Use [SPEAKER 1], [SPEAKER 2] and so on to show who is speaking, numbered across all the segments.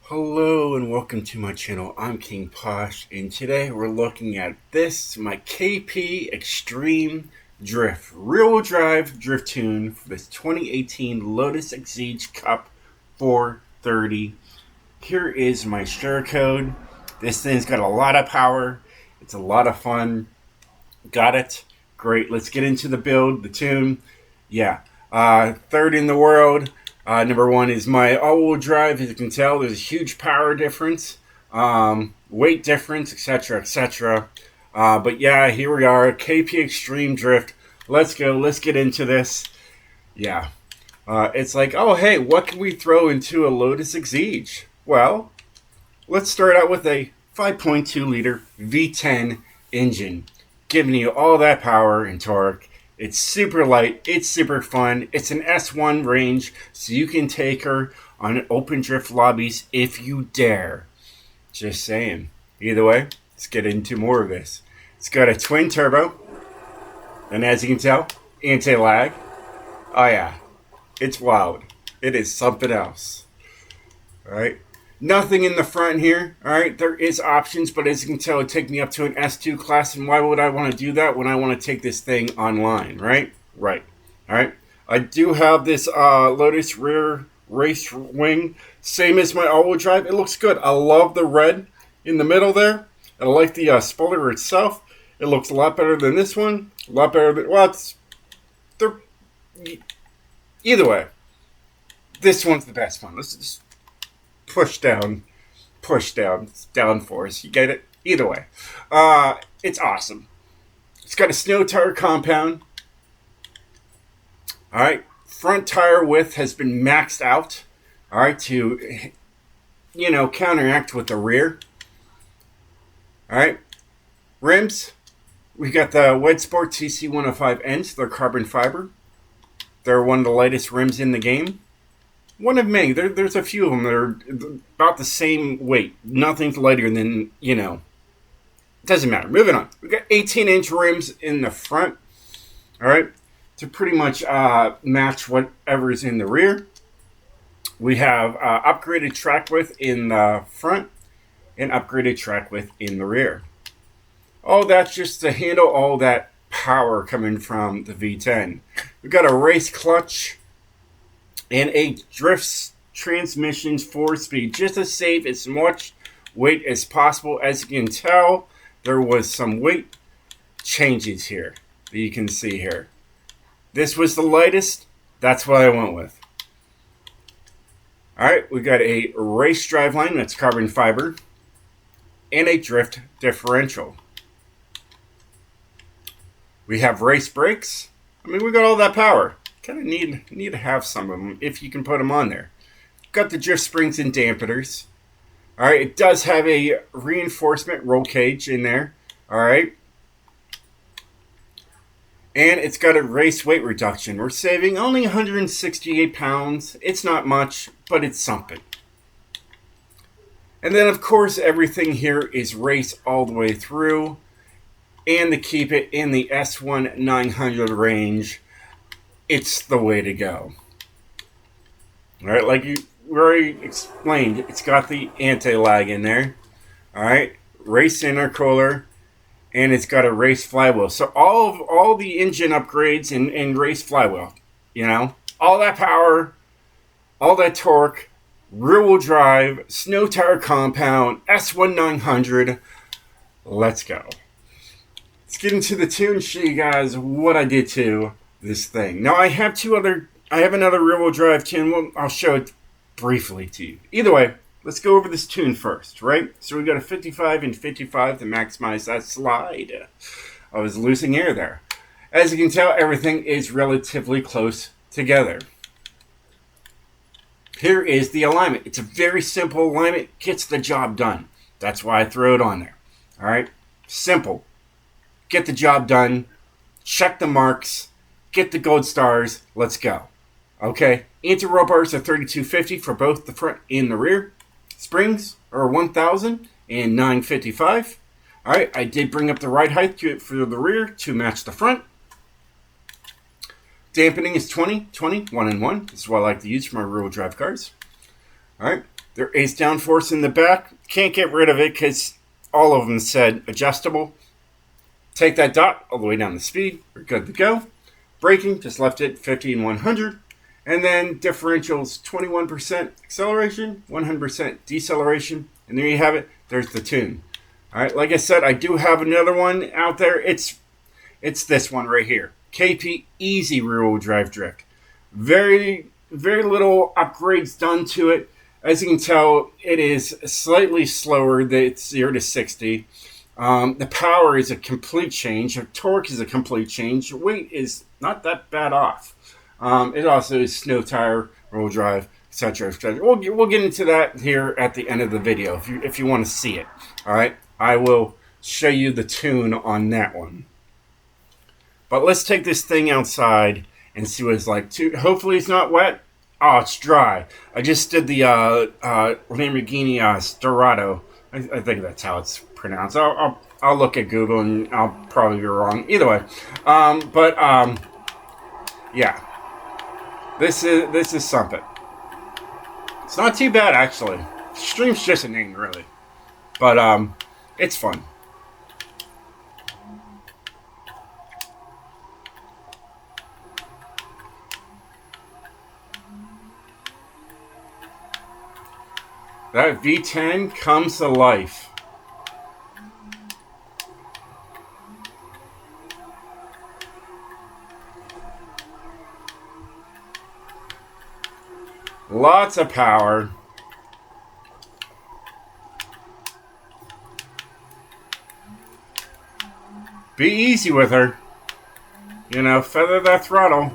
[SPEAKER 1] Hello and welcome to my channel. I'm King Posh, and today we're looking at my KP Extreme Drift rear-wheel drive drift tune for this 2018 Lotus Exige Cup 430. Here is my share code. This thing's got a lot of power. It's a lot of fun. Got it. Great. Let's get into the build, the tune. Yeah. Third in the world. Number one is my all-wheel drive. As you can tell, there's a huge power difference, weight difference, etc., etc. But yeah, here we are, KP Extreme Drift. Let's go. Let's get into this. Yeah. It's like, oh, hey, what can we throw into a Lotus Exige? Well, let's start out with a 5.2-liter V10 engine, giving you all that power and torque. It's super light. It's super fun. It's an S1 range, so you can take her on open drift lobbies if you dare. Just saying. Either way, let's get into more of this. It's got a twin turbo, and as you can tell, anti-lag. Oh yeah, it's wild. It is something else. All right. Nothing in the front here, all right? There is options, but as you can tell, it take me up to an S2 class, and why would I want to do that when I want to take this thing online, right? Right, all right? I do have this Lotus rear race wing, same as my all-wheel drive. It looks good. I love the red in the middle there. I like the spoiler itself. It looks a lot better than this one. A lot better than, well, either way, this one's the best one. Let's just push down, downforce. You get it? Either way. It's awesome. It's got a snow tire compound. All right. Front tire width has been maxed out. All right. To, counteract with the rear. All right. Rims. We got the Wed Sport TC105Ns. They're carbon fiber. They're one of the lightest rims in the game. One of many. There's a few of them that are about the same weight. Nothing's lighter than, It doesn't matter. Moving on. We got 18-inch rims in the front. All right. To pretty much match whatever's in the rear. We have upgraded track width in the front and upgraded track width in the rear. All that's just to handle all that power coming from the V10. We've got a race clutch and a drift transmission's 4-speed, just to save as much weight as possible. As you can tell, there was some weight changes here that you can see here. This was the lightest. That's what I went with. All right, we got a race driveline that's carbon fiber and a drift differential. We have race brakes. We got all that power. Kind of need to have some of them if you can put them on there. Got the drift springs and dampeners. All right, it does have a reinforcement roll cage in there. All right. And it's got a race weight reduction. We're saving only 168 pounds. It's not much, but it's something. And then, of course, everything here is race all the way through. And to keep it in the S1 900 range, it's the way to go. All right, like you already explained, it's got the anti-lag in there. All right, race intercooler, and it's got a race flywheel. So all the engine upgrades and race flywheel, all that power, all that torque, rear-wheel drive, snow tire compound, S1 900. Let's go. Let's get into the tune and show you guys what I did to this thing. Now I have another rear-wheel drive tune. Well, I'll show it briefly to you. Either way, let's go over this tune first, right? So we got a 55 and 55 to maximize that slide. I was losing air there. As you can tell, everything is relatively close together. Here is the alignment. It's a very simple alignment. Gets the job done. That's why I throw it on there. All right? Simple. Get the job done. Check the marks. Get the gold stars. Let's go. Okay. Anti-roll bars are 3250 for both the front and the rear. Springs are 1000 and 955. All right. I did bring up the ride height for the rear to match the front. Dampening is 20, 20, 1 and 1. This is what I like to use for my rear-wheel drive cars. All right. There is downforce in the back. Can't get rid of it because all of them said adjustable. Take that dot all the way down to speed. We're good to go. Braking, just left it 50 and 100. And then differentials, 21% acceleration, 100% deceleration. And there you have it. There's the tune. All right, like I said, I do have another one out there. It's this one right here. KP Easy Rear-Wheel Drive Drift. Very, very little upgrades done to it. As you can tell, it is slightly slower than 0 to 60. The power is a complete change. The torque is a complete change. The weight is not that bad off. It also is snow tire, rear-wheel drive, etc. We'll get into that here at the end of the video if you want to see it. All right, I will show you the tune on that one. But let's take this thing outside and see what it's like. Hopefully it's not wet. Oh, it's dry. I just did the Lamborghini Storado. I think that's how it's pronounced. I'll look at Google and I'll probably be wrong. Either way, yeah, this is something. It's not too bad actually. Stream's just a name really, but it's fun. That V10 comes to life. Lots of power. Be easy with her. You know, feather that throttle.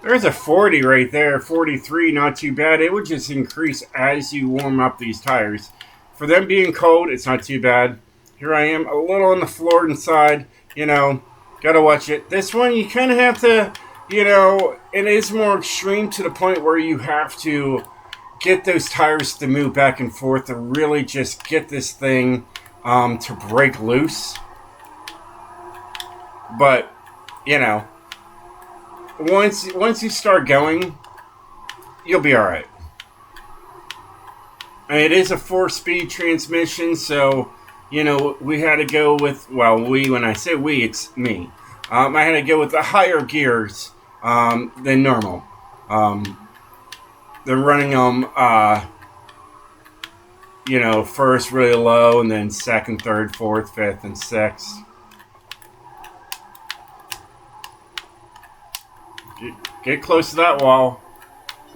[SPEAKER 1] There's a 40 right there, 43, not too bad. It would just increase as you warm up these tires. For them being cold, it's not too bad. Here I am, a little on the floor inside, you know, gotta watch it. This one, you kind of have to, you know, it is more extreme to the point where you have to get those tires to move back and forth to really just get this thing to break loose. But, you know, once you start going, you'll be all right. I mean, it is a 4-speed transmission, so you know we had to go with when I say we, it's me. I had to go with the higher gears than normal. They're running them, you know, first really low, and then second, third, fourth, fifth, and sixth. Get close to that wall.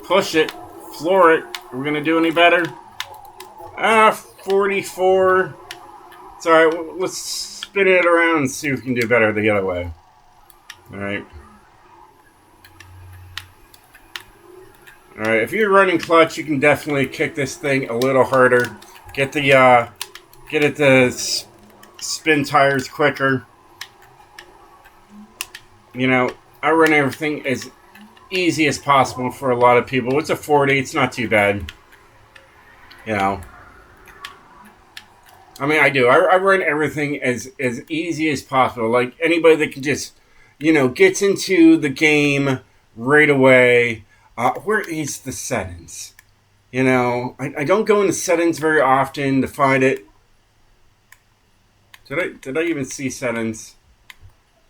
[SPEAKER 1] Push it. Floor it. Are we going to do any better? 44. It's alright. Let's spin it around and see if we can do better the other way. Alright. Alright, if you're running clutch, you can definitely kick this thing a little harder. Get it to spin tires quicker. You know, I run everything as easy as possible for a lot of people. It's a 40. It's not too bad. You know. I mean, I do. I run everything as easy as possible. Like anybody that can just, you know, gets into the game right away. Where is the settings? You know, I don't go into settings very often to find it. Did I even see settings?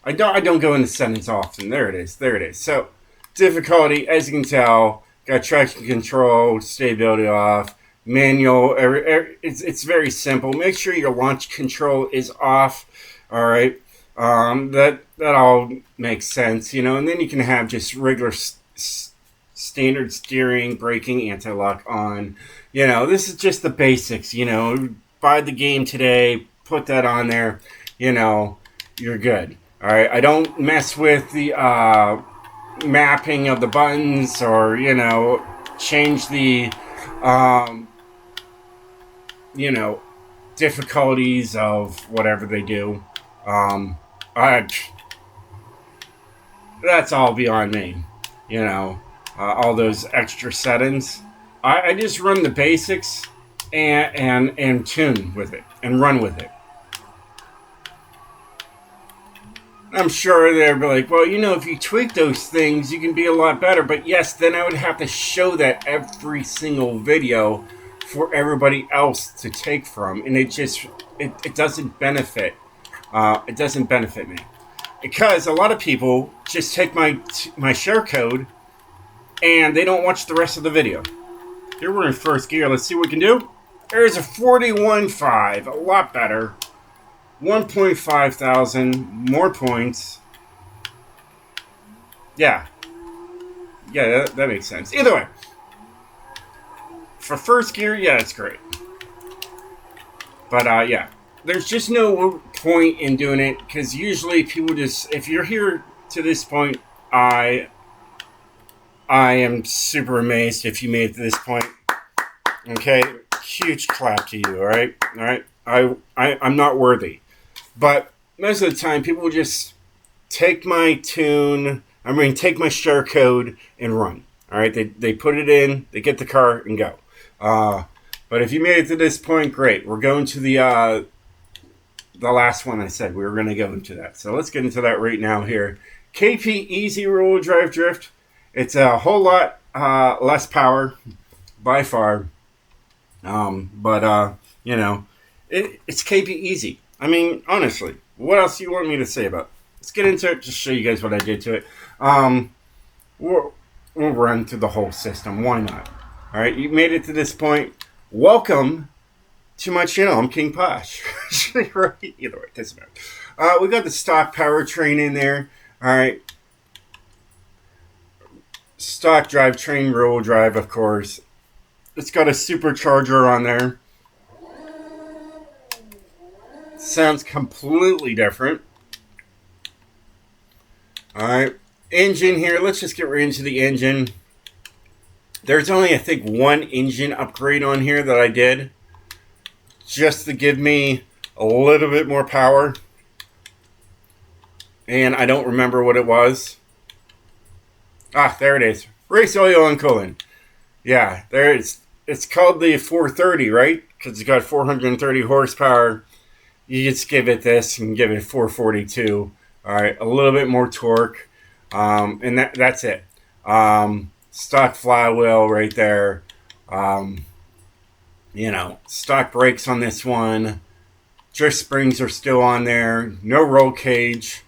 [SPEAKER 1] I don't go into settings often. There it is. There it is. So, difficulty, as you can tell, got traction control, stability off, manual. It's very simple. Make sure your launch control is off. All right. That all makes sense, you know. And then you can have just regular standard steering, braking, anti-lock on. You know, this is just the basics. You know, buy the game today, put that on there. You know, you're good. All right, I don't mess with the mapping of the buttons or, you know, change the, you know, difficulties of whatever they do. That's all beyond me, you know, all those extra settings. I just run the basics and tune with it and run with it. I'm sure they'll be like, well, you know, if you tweak those things, you can be a lot better. But yes, then I would have to show that every single video for everybody else to take from, and it doesn't benefit. It doesn't benefit me, because a lot of people just take my share code and they don't watch the rest of the video. Here we're in first gear. Let's see what we can do. There's a 41.5, a lot better. 1.5 thousand more points. Yeah, that makes sense. Either way, for first gear, yeah, it's great. But yeah, there's just no point in doing it, because usually people just, if you're here to this point, I am super amazed if you made it to this point. Okay, huge clap to you. All right. I'm not worthy, but most of the time people just take my take my share code and run. All right, they put it in, they get the car and go. But if you made it to this point, great. We're going to the last one I said we were going to go into that. So let's get into that right now here. KP Easy Rear-Wheel Drive Drift. It's a whole lot less power by far. But you know, it's KP Easy. I mean, honestly, what else do you want me to say about it? Let's get into it. Just show you guys what I did to it. We'll run through the whole system. Why not? All right, you made it to this point. Welcome to my channel. I'm King Posh. Right? Either way, it doesn't matter. We got the stock powertrain in there. All right. Stock drivetrain, rear-wheel drive, of course. It's got a supercharger on there. Sounds completely different. All right. Engine here. Let's just get right into the engine. There's only, I think, one engine upgrade on here that I did, just to give me a little bit more power. And I don't remember what it was. Ah, there it is. Race oil and coolant. Yeah, there it's called the 430, right? Because it's got 430 horsepower. You just give it this and give it 442. All right, a little bit more torque. And that's it. Stock flywheel right there. You know, stock brakes on this one. Drift springs are still on there. No roll cage.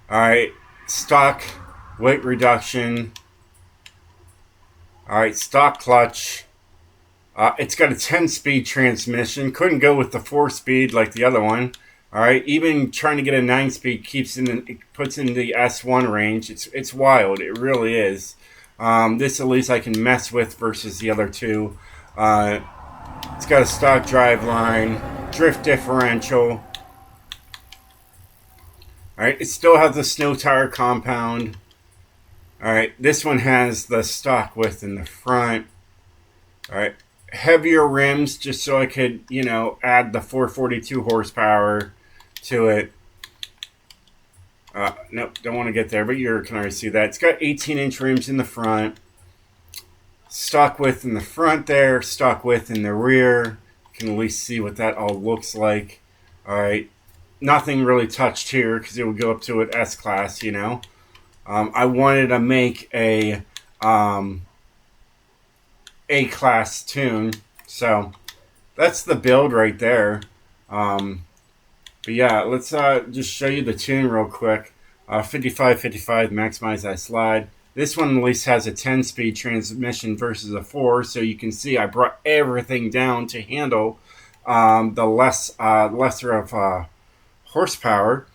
[SPEAKER 1] All right, stock weight reduction. All right, stock clutch. It's got a 10-speed transmission. Couldn't go with the 4-speed like the other one. All right, even trying to get a 9-speed it puts in the S1 range. It's wild. It really is. This at least I can mess with versus the other two. It's got a stock drive line, drift differential. All right, it still has the snow tire compound. All right, this one has the stock width in the front. All right, heavier rims just so I could, you know, add the 442 horsepower to it. Nope, don't want to get there, but you can already see that. It's got 18-inch rims in the front. Stock width in the front there, stock width in the rear. You can at least see what that all looks like. All right, nothing really touched here because it would go up to an S-Class, you know. I wanted to make a A-Class tune, so that's the build right there. But yeah, let's just show you the tune real quick. 55-55, maximize that slide. This one at least has a 10-speed transmission versus a 4, so you can see I brought everything down to handle the lesser of horsepower.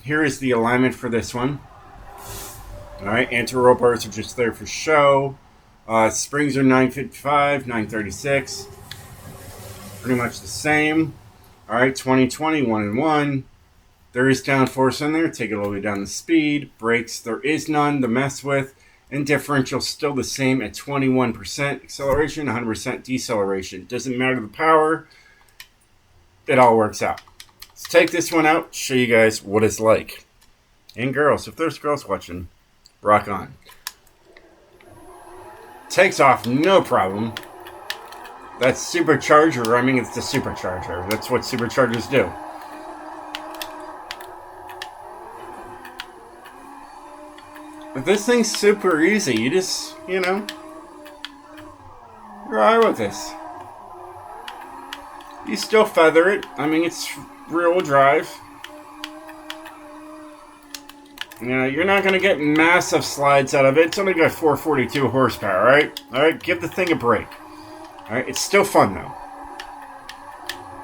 [SPEAKER 1] Here is the alignment for this one. All right, anti-roll bars are just there for show. Springs are 955, 936. Pretty much the same. All right, 2020, 1 and 1. There is downforce in there. Take it all the way down to speed. Brakes, there is none to mess with. And differential still the same at 21% acceleration, 100% deceleration. Doesn't matter the power. It all works out. Let's take this one out, show you guys what it's like. And girls, if there's girls watching, rock on. Takes off no problem. That supercharger, I mean, it's the supercharger. That's what superchargers do. But this thing's super easy. You just, you know, you're alright with this. You still feather it. I mean, it's rear-wheel drive. You know, you're not going to get massive slides out of it. It's only got 442 horsepower, right? All right, give the thing a break. All right, it's still fun, though.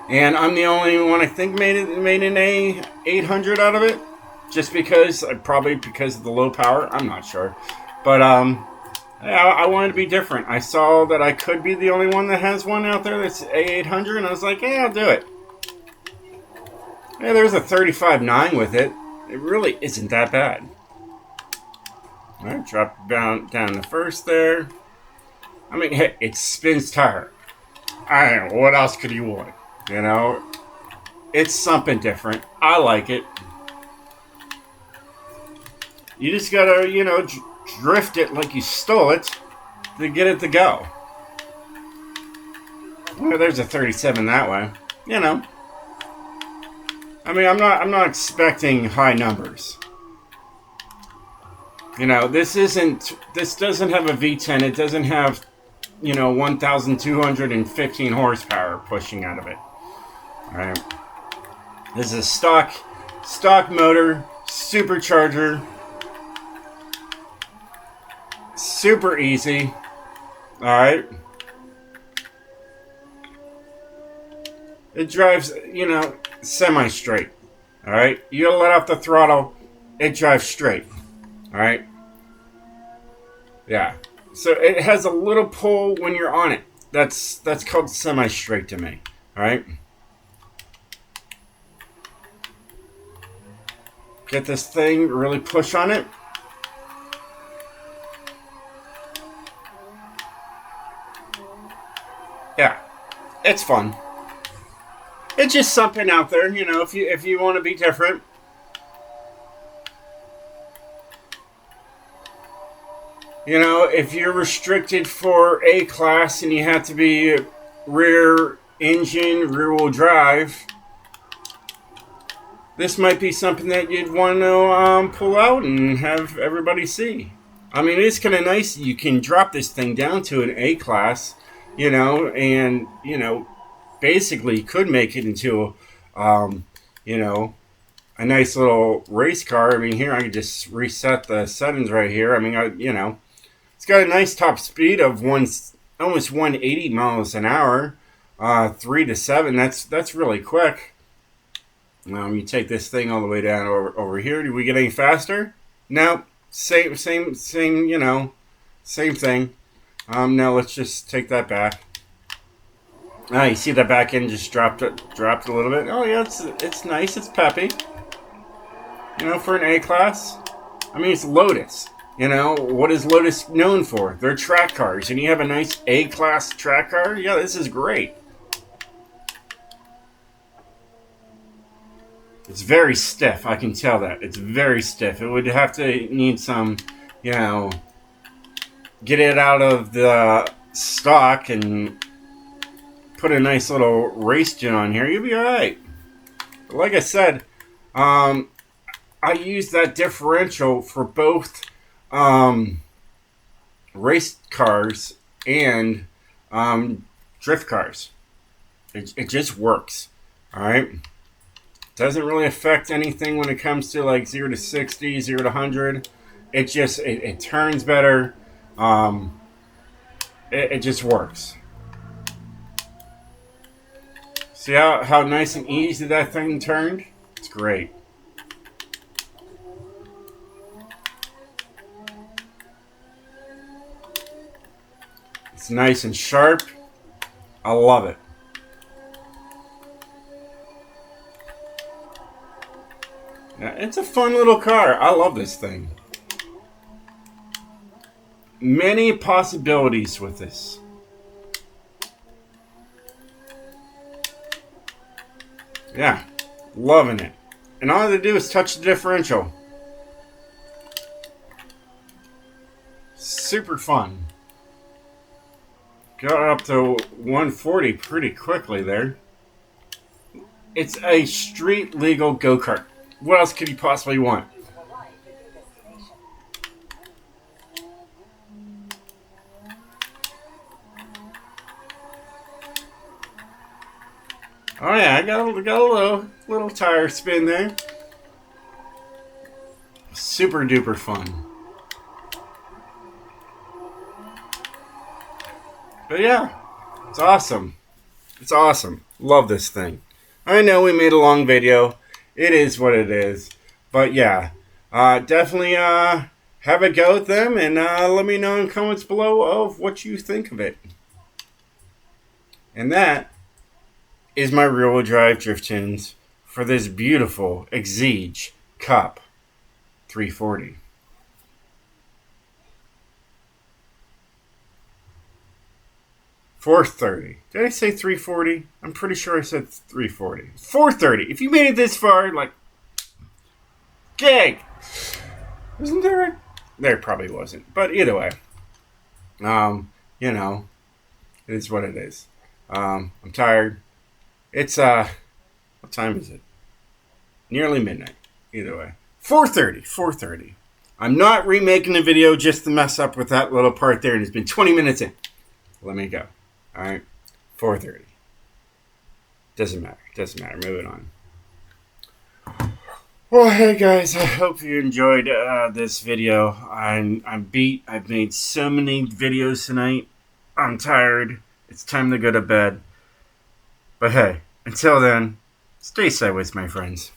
[SPEAKER 1] And I'm the only one I think made an A800 out of it. Just because, probably because of the low power. I'm not sure. But, I wanted to be different. I saw that I could be the only one that has one out there that's A800, and I was like, yeah, I'll do it. Yeah, there's a 35.9 with it. It really isn't that bad. All right, drop down the first there. I mean, hey, it spins tire. I don't know, what else could you want? You know, it's something different. I like it. You just gotta, you know, drift it like you stole it to get it to go. Well, there's a 37 that way. You know. I mean, I'm not expecting high numbers. You know, this doesn't have a V10. It doesn't have, you know, 1,215 horsepower pushing out of it. All right. This is a stock motor, supercharger. Super easy. All right. It drives, you know, semi-straight. All right. You gotta let off the throttle. It drives straight. All right. Yeah. So it has a little pull when you're on it. That's called semi-straight to me. All right. Get this thing, really push on it. Yeah, it's fun. It's just something out there, you know, if you want to be different. You know, if you're restricted for A class and you have to be rear engine, rear wheel drive, this might be something that you'd want to pull out and have everybody see. I mean, it's kind of nice. You can drop this thing down to an A class, you know, and, you know, basically you could make it into, you know, a nice little race car. I mean, here I can just reset the settings right here. I mean, you know, it's got a nice top speed of almost 180 miles an hour, 3 to 7. That's really quick. You take this thing all the way down over here. Do we get any faster? No. Same. You know, same thing. Now let's just take that back. You see the back end just dropped a little bit. Oh yeah, it's nice. It's peppy. You know, for an A class. I mean, it's Lotus. You know, what is Lotus known for? They're track cars, and you have a nice A class track car. Yeah, this is great. It's very stiff. I can tell that. It's very stiff. It would have to need some, you know, get it out of the stock and put a nice little race gen on here. You'll be all right. But like I said, I use that differential for both race cars and drift cars. It just works. All right. Doesn't really affect anything when it comes to like 0 to 60, 0 to 100. It just it turns better. It just works. See how nice and easy that thing turned? It's great. It's nice and sharp. I love it. Yeah, it's a fun little car. I love this thing. Many possibilities with this. Yeah, loving it. And all I have to do is touch the differential. Super fun. Got up to 140 pretty quickly there. It's a street legal go-kart. What else could you possibly want? Oh yeah, I got a little tire spin there. Super duper fun. But yeah, it's awesome. It's awesome. Love this thing. I know we made a long video. It is what it is. But yeah, definitely have a go with them and let me know in the comments below of what you think of it. And that is my rear-wheel drive drift tunes for this beautiful Exige Cup 340. $430. Did I say 340? I'm pretty sure I said 340. $430. If you made it this far, like, gig. Wasn't there? There probably wasn't. But either way, you know, it is what it is. I'm tired. It's what time is it? Nearly midnight. Either way, 4:30. 4:30. I'm not remaking the video just to mess up with that little part there, and it's been 20 minutes in. Let me go. All right, 4:30. Doesn't matter. Doesn't matter. Moving on. Well, hey guys, I hope you enjoyed this video. I'm beat. I've made so many videos tonight. I'm tired. It's time to go to bed. But hey, until then, stay sideways, my friends.